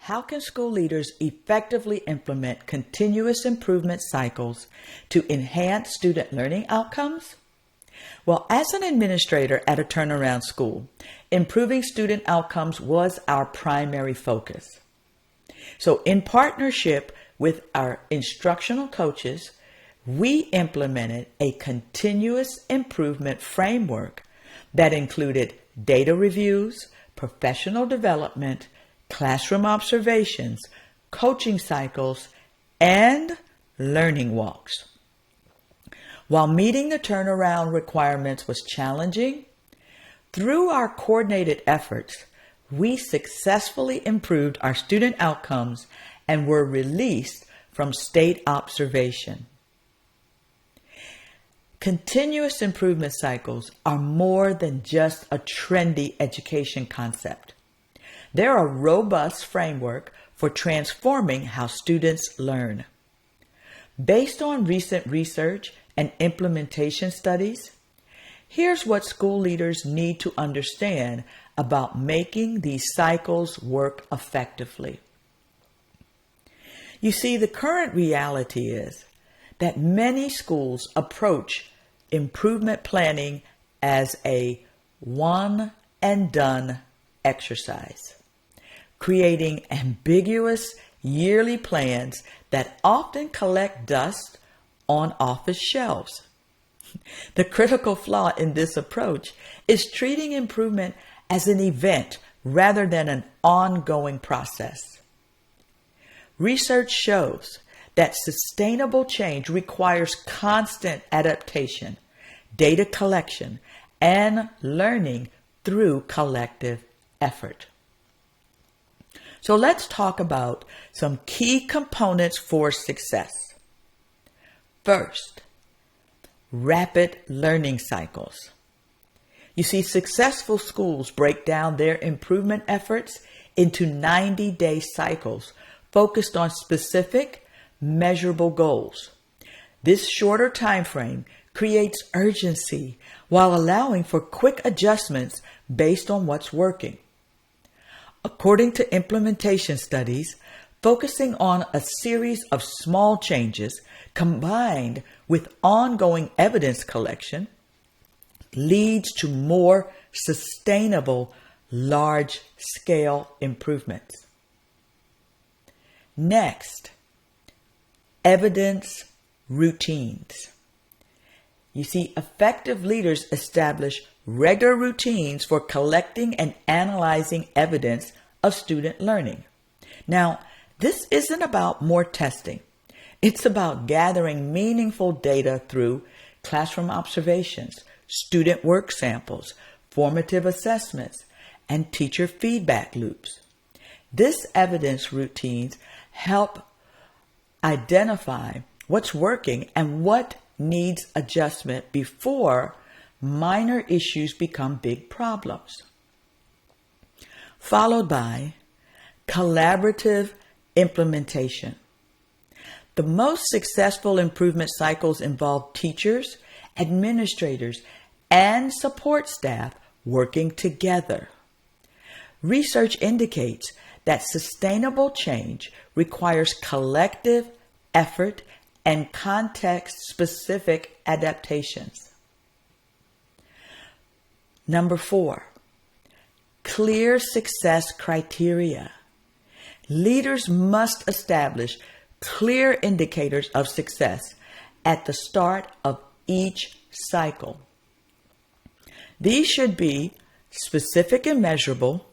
How can school leaders effectively implement continuous improvement cycles to enhance student learning outcomes? Well, as an administrator at a turnaround school, improving student outcomes was our primary focus. So in partnership with our instructional coaches, we implemented a continuous improvement framework that included data reviews, professional development, classroom observations, coaching cycles, and learning walks. While meeting the turnaround requirements was challenging, through our coordinated efforts, we successfully improved our student outcomes and were released from state observation. Continuous improvement cycles are more than just a trendy education concept. They're a robust framework for transforming how students learn. Based on recent research and implementation studies, here's what school leaders need to understand about making these cycles work effectively. You see, the current reality is that many schools approach improvement planning as a one-and-done exercise, creating ambiguous yearly plans that often collect dust on office shelves. The critical flaw in this approach is treating improvement as an event rather than an ongoing process. Research shows that sustainable change requires constant adaptation, data collection, and learning through collective effort. So let's talk about some key components for success. First, rapid learning cycles. You see, successful schools break down their improvement efforts into 90-day cycles focused on specific, measurable goals. This shorter time frame creates urgency while allowing for quick adjustments based on what's working. According to implementation studies, focusing on a series of small changes combined with ongoing evidence collection leads to more sustainable, large-scale improvements. Next, evidence routines. You see, effective leaders establish regular routines for collecting and analyzing evidence of student learning. Now, this isn't about more testing. It's about gathering meaningful data through classroom observations, student work samples, formative assessments, and teacher feedback loops. This evidence routines help identify what's working and what needs adjustment before minor issues become big problems. Followed by collaborative implementation. The most successful improvement cycles involve teachers, administrators, and support staff working together. Research indicates that sustainable change requires collective effort and context-specific adaptations. Number 4, clear success criteria. Leaders must establish clear indicators of success at the start of each cycle. These should be specific and measurable,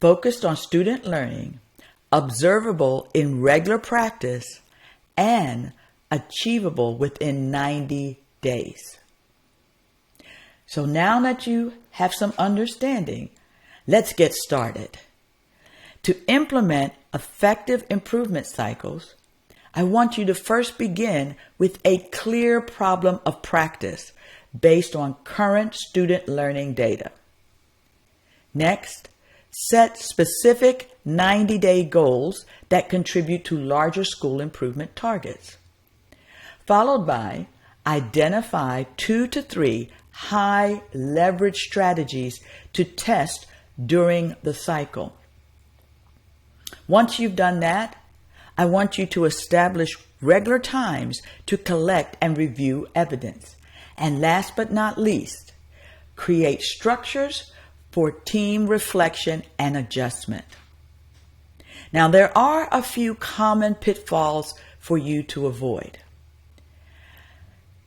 focused on student learning, observable in regular practice, and achievable within 90 days. So now that you have some understanding, let's get started. To implement effective improvement cycles, I want you to first begin with a clear problem of practice based on current student learning data. Next, set specific 90-day goals that contribute to larger school improvement targets. Followed by identify 2 to 3 high leverage strategies to test during the cycle. Once you've done that, I want you to establish regular times to collect and review evidence. And last but not least, create structures for team reflection and adjustment. Now, there are a few common pitfalls for you to avoid.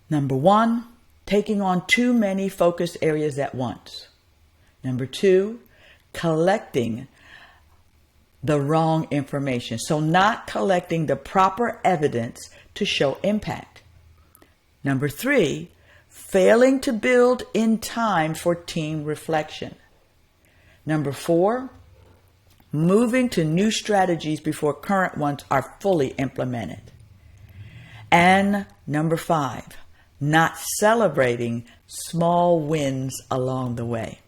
Number one, taking on too many focus areas at once. Number two, collecting the wrong information. So not collecting the proper evidence to show impact. Number three, failing to build in time for team reflection. Number four, moving to new strategies before current ones are fully implemented. And number five, not celebrating small wins along the way.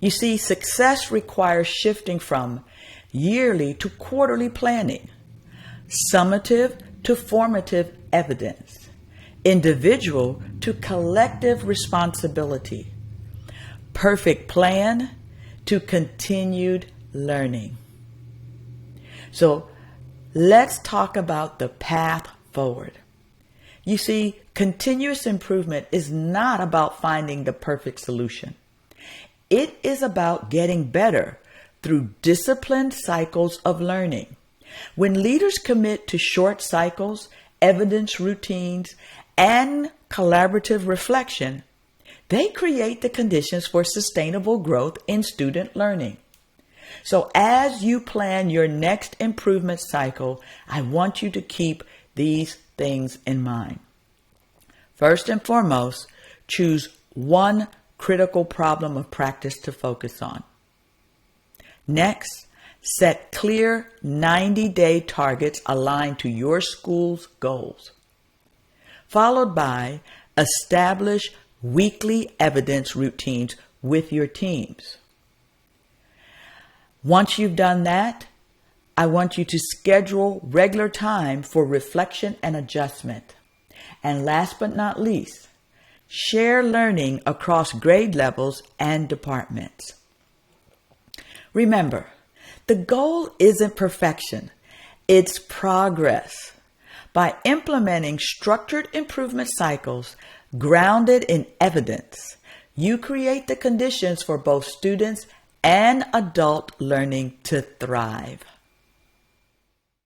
You see, success requires shifting from yearly to quarterly planning, summative to formative evidence, individual to collective responsibility, perfect plan to continued learning. So let's talk about the path forward. You see, continuous improvement is not about finding the perfect solution. It is about getting better through disciplined cycles of learning. When leaders commit to short cycles, evidence routines, and collaborative reflection, they create the conditions for sustainable growth in student learning. So as you plan your next improvement cycle, I want you to keep these things in mind. First and foremost, choose one critical problem of practice to focus on. Next, set clear 90-day targets aligned to your school's goals. Followed by establish weekly evidence routines with your teams. Once you've done that, I want you to schedule regular time for reflection and adjustment. And last but not least, share learning across grade levels and departments. Remember, the goal isn't perfection, it's progress. By implementing structured improvement cycles grounded in evidence, you create the conditions for both students and adult learning to thrive.